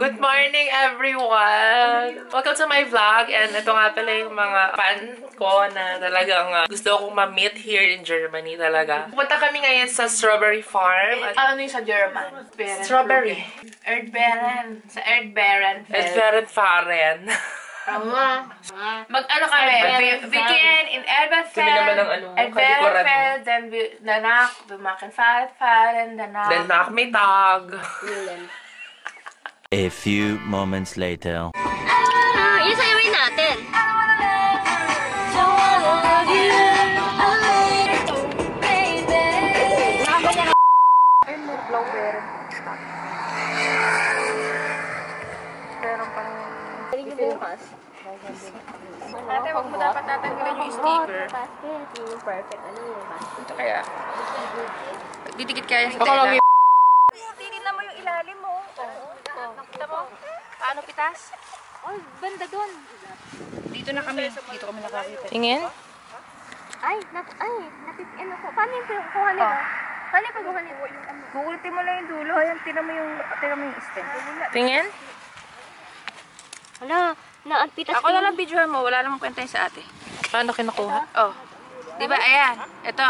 Good morning, everyone! Welcome to my vlog. And ito nga pala yung mga fan ko na talagang gusto akong ma-meet here in Germany talaga. Pupunta kami ngayon sa Strawberry Farm. Ano yung sa German? Strawberry. Erdbeeren. Sa Erdbeeren. Erdbeeren. Mag-ano kami? Weekend in Kami naman ng ano, Erdbeerenfeld. Then danach, we machen Fahrradfahren. Danach Mittag. A few moments later. Yung sayawin natin. Ate, wag mo dapat tatanggalin yung sticker. Perfect. Ano yun ba? Ito kaya. Didikit kaya sa Baka tela. lang Titignan mo yung ilalim mo. Nakita mo? Paano pitas? Oh, banda doon. Dito na kami. Dito kami nakakita. Tingin? Ano ko? Paano yung kuha nito? Paano yung pagkuha nito? Bukultin mo lang yung dulo. Ayan, tinan mo yung stem. Tingin? Wala, naagpitas. Ako na lang videohan mo. Wala namang kwenta yun sa ate. Paano kinukuha? Oh. Diba? Ayan. Ito.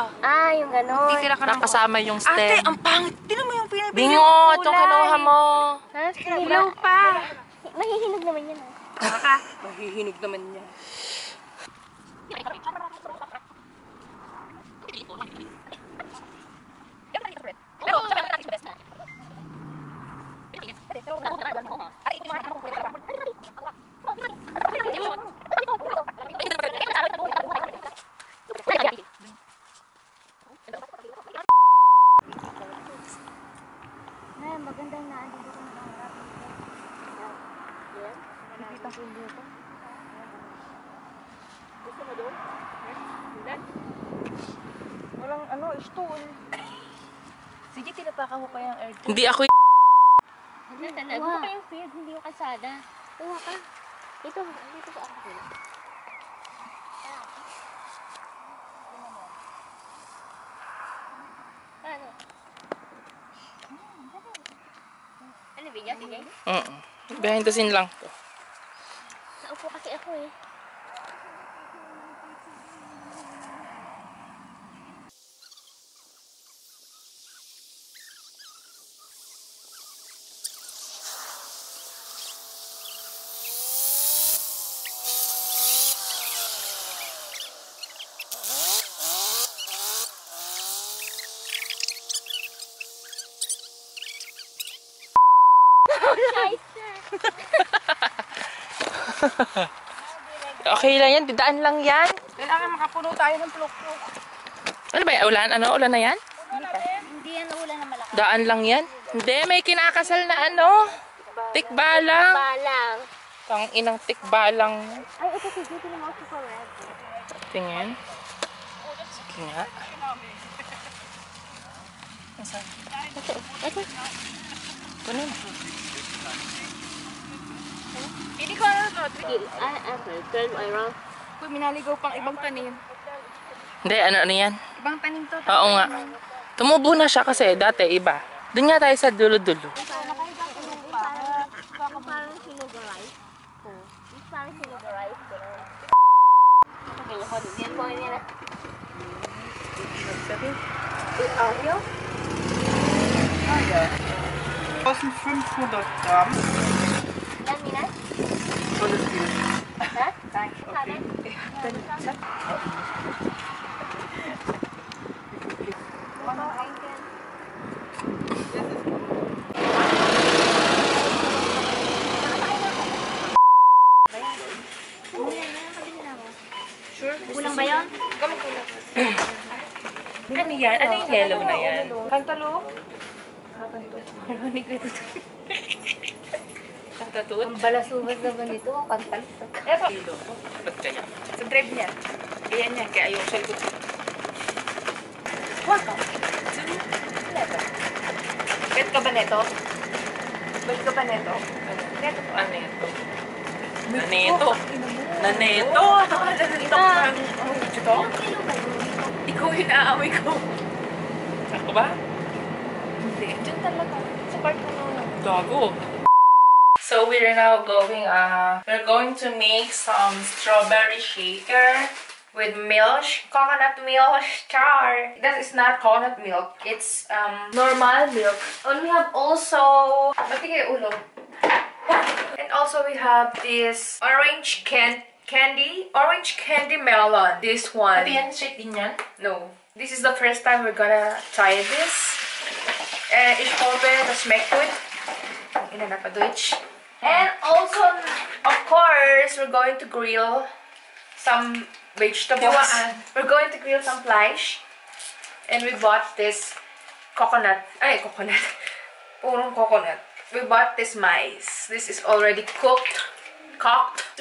Yung gano'n. Titira ka ng Nakasama yung Ate, stem. ang pangit. Tinan mo yung pinipili Bingo! Itong kinuha mo. Ilaw pa. Mahihinog naman yan. Baka. Mahihinog naman niya. Magandang naandito ko na harap. Nakikita ko yung dito. Gusto mo doon? Walang stool. Sige, tinapaka mo pa yung air. Hindi ako Huwag ka yung field, hindi yung kalsada. Huwa ka. Dito sa ako. Ano? Ano, video? Sige. Behind the scene lang to. Naupo kasi ako eh. Okay lang yan, didaan lang yan. Kailangan makapuno tayo ng pluk-pluk. Ano ba yan? Ulan? Ano? Ulan na yan? Hindi yan ulan na malakas. Daan lang yan? Hindi, may kinakasal na ano. Tikbalang. Balang. Tang inang tikbalang. Ay, ito sige, ito naman ako sa red. Tingin. Sige nga. Asan? Ito. Kunin. Pili ko ano to? Turn around. Uy, minaligaw pang ibang tanim. Hindi, ano yan? Ibang tanim to. Oo nga. Tumubo na siya kasi dati iba. Doon nga tayo sa dulo-dulo. Parang sinugarize. Parang sinugarize. Yan po yan na. Audio? 1500 Gramm. Ilan minat? Tolles Bild. Ha? Sabi? Kulang ba yun? Ano yan? Ano yung yellow na yan? Kantalup? Marinig ko ito. Katatut? Ang balasubas naman ito. Ang kantal. Eto. Kilo. Ba't kaya? Sa drive niya. Ayan niya. Kaya yung shell ko. Wag ka. Bet ka ba neto? Bet ka ba neto? Neto po. Ano ito? Naneto. Naneto. Naneto. Ito? Ikaw yung naaaway ko. Ako ba? Hindi. Diyan talaga. Sa part mo na. Gago. So we're now going, we're going to make some strawberry shaker with milk, coconut milk, char. That is not coconut milk. It's normal milk. And we have also, and also we have this orange candy melon. This one. Shake din yan? No. This is the first time we're gonna try this. Ich hoffe, das schmeckt gut. And also, of course, we're going to grill some vegetables. We're going to grill some flesh. And we bought this coconut. Purong coconut. We bought this maize. This is already cooked.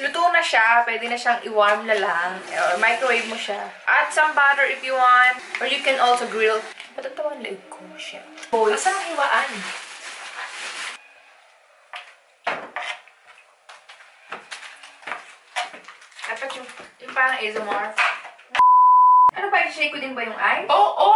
Luto na siya. Pwede na siyang i-warm na lang. Or microwave mo siya. Add some butter if you want. Or you can also grill. Patatawa na ko siya. Asan ang hiwaan? Dapat yung parang ASMR. Ano ba? I-shake ko din ba yung eye? Oo!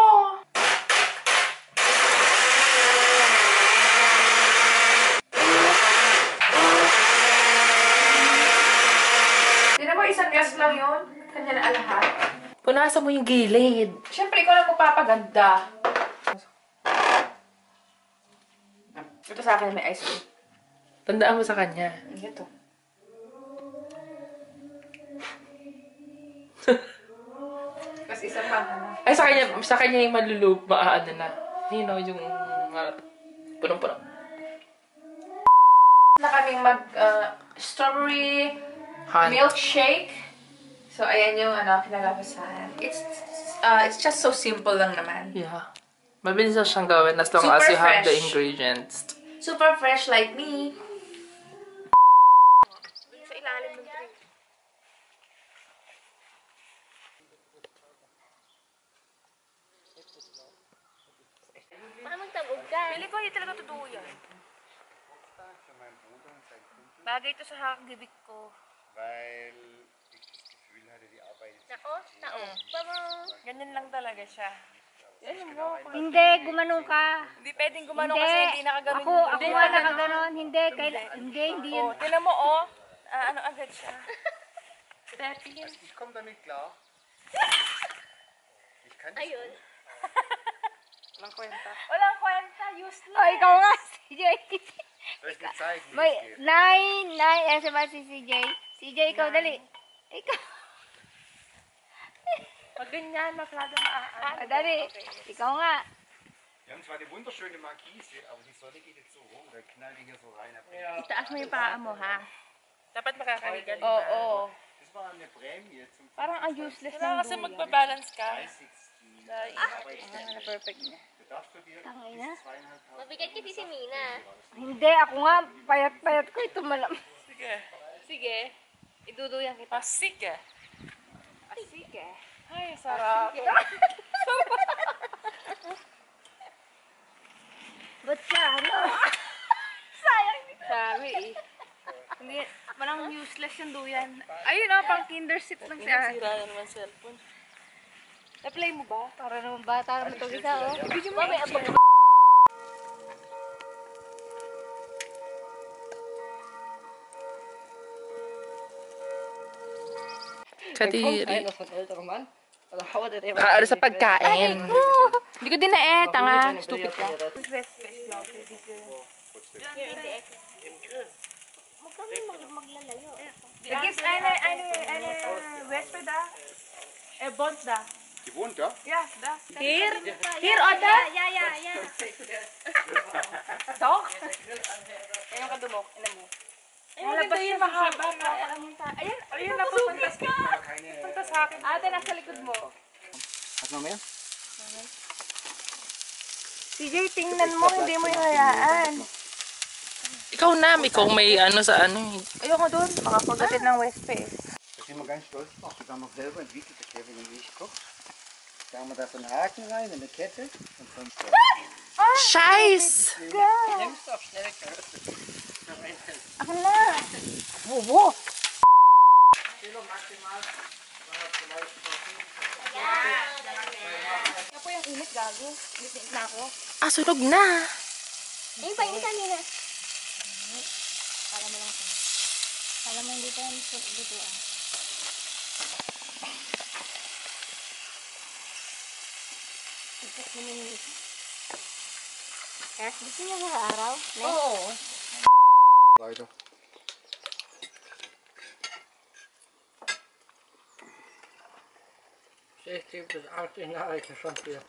Isang gas lang yun. Kanya na lahat. Punasan mo yung gilid. Siyempre, ikaw lang magpapaganda. Ito sa akin may ice cream. Tandaan mo sa kanya. Ito. Mas isa pa na. Ay, sa kanya yung malulub, maaano na. You know, yung punong-punong. Na kaming strawberry milkshake. So, ayan yung kinalabasan. It's just so simple lang naman. Yeah. Mabilis na siyang gawin as long as you have the ingredients. Super fresh like me. Sa ilalim ng tree. Baka magtabog ka. Pili ko, hindi talaga totoo yan. Bagay ito sa gibig ko. Weil ich das Gefühl hatte, die Arbeit ist Ganyan lang talaga siya. Hindi, gumanong ka. Hindi pwedeng gumanong kasi hindi nakaganon. Ako nga nakaganon. Hindi yun. Tinan mo, ano agad siya. Ich komme damit klar. Ich kann das. Ayun. Walang kwenta, useless. Oh, ikaw nga, CJ. Soll ich dir zeigen, wie May, es geht? nine, sa ba si CJ? CJ, ikaw dali. Ikaw. Pag ganyan, masyado maaano. Dali. Ikaw nga. Wir haben zwar eine wunderschöne Markise, aber die Sonne geht jetzt so rum, da knallt die hier so rein. Itaas mo yung paa mo, ha? Dapat makakaligan. Oo. Das war eine Prämie zum Parang ang useless ng Kailangan kasi magbabalance ka. 30. perfect niya. Du darfst du dir Tangina. 2.500 Mabigat kasi si Mina. Hindi, ako nga, payat-payat ko ito malam. Sige. Iduduyan kita. Sige. Sige. Ay, sarap. Ba't ka, ano? Sabi eh. Hindi, parang useless yung duyan. Ayun pang kinder sit lang siya. Sira na naman cellphone. Na-play mo ba? Para naman bata naman ito isa, oh. Mami, abang. Kadiri. Ano sa pagkain? Hindi ko din tanga. Stupid ka. Gibt's eine Wespe da? Bond da? Die wohnt da? Ja, da. Hier, oder? Ja. Doch? Ayun ka dumok. Ina mo. Ayun, ito yung mahaba. Ayun, napupuntas ka. Punta sa akin. Ate, nasa likod mo. Hast du noch mehr? CJ, tingnan mo. Hindi mo hinayaan. Ikaw na, ikaw may ano sa ano. Ayoko doon. Makapagatin ng Wespe. Da sind wir ganz stolz drauf. Das haben wir selber entwickelt, der Kevin und ich koch. Da haben wir da so einen Haken rein, eine Kette und sonst so. Scheiß! Nimmst du auf schnell Ako na. Wo? Kilo maximal. Ano po yung init, gago? Init na ako. Ah, sunog na! Yung pa yung kanina. Kala mo lang ito. Kala mo hindi tayo dito ah. Ito sininis. Eh, gusto niya sa araw? Oo. Weiter. Zegt das oud in Nijmegen soms weer.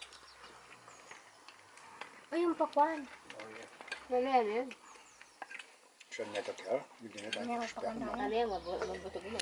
Ay, yung pakwan. Oh ja. Lala yun. Schon netter Kerl, mit dem Ano yung pakwan na? Ano yung mabuto mo?